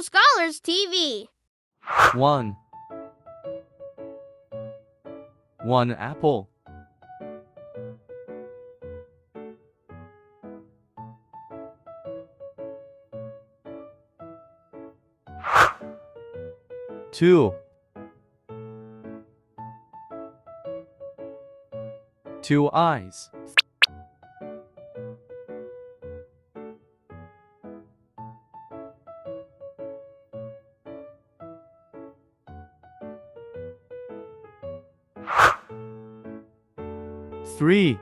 Scholars TV. 1. 1 apple. 2. 2 eyes. 3.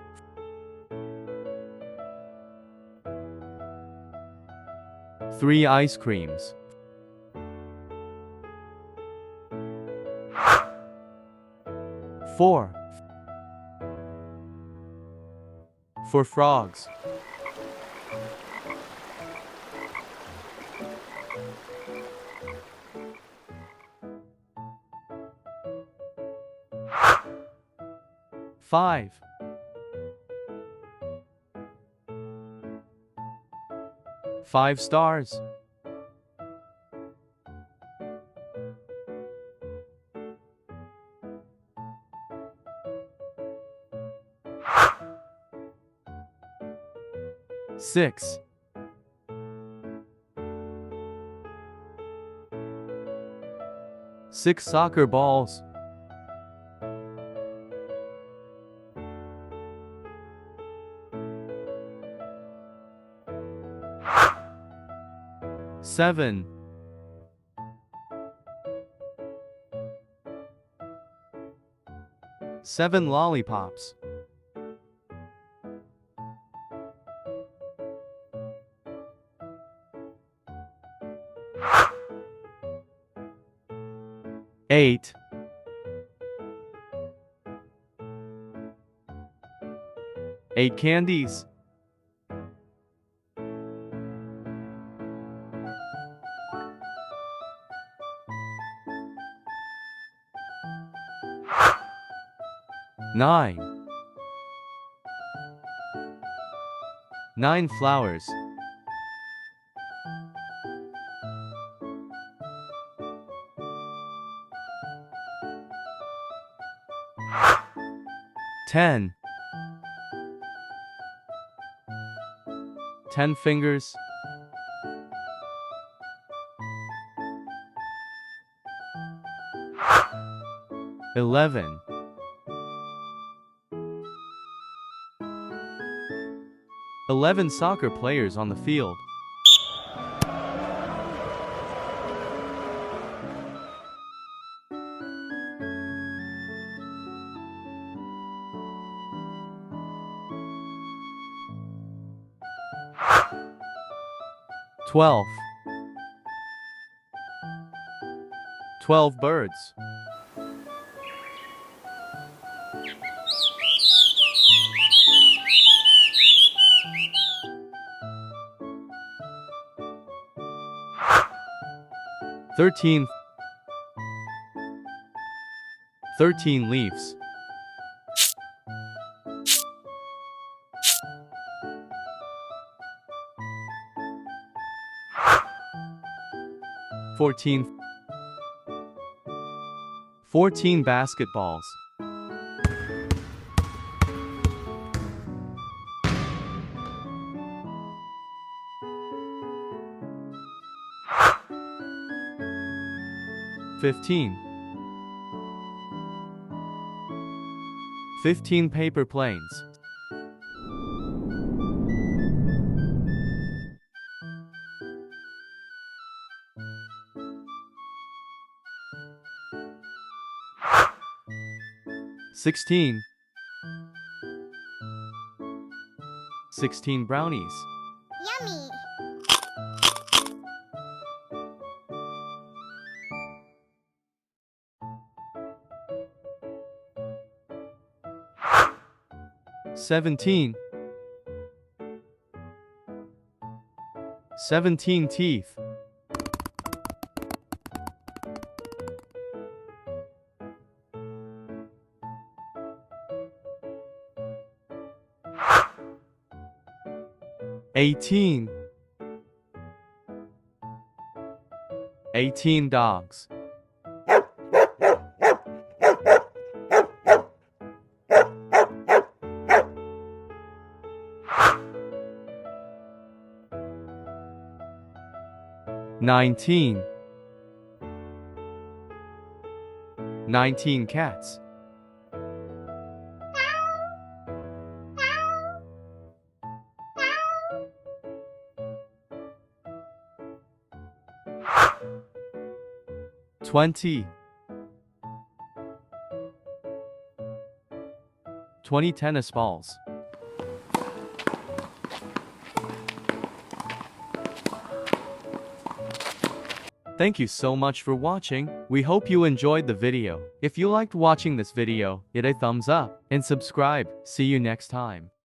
3 ice creams. 4. 4 frogs. 5. 5 stars. 6. 6 soccer balls. 7. 7 lollipops. 8. 8 candies. 9. 9 flowers. 10. 10 fingers. 11. 11 soccer players on the field. Twelve. 12 birds. 13. 13 leaves. 14. 14 basketballs. 15. 15 paper planes. 16. 16 brownies. Yummy. 17. 17 teeth. 18. 18 dogs. 19. 19 cats. 20. 20 tennis balls. Thank you so much for watching. We hope you enjoyed the video. If you liked watching this video, hit a thumbs up and subscribe. See you next time.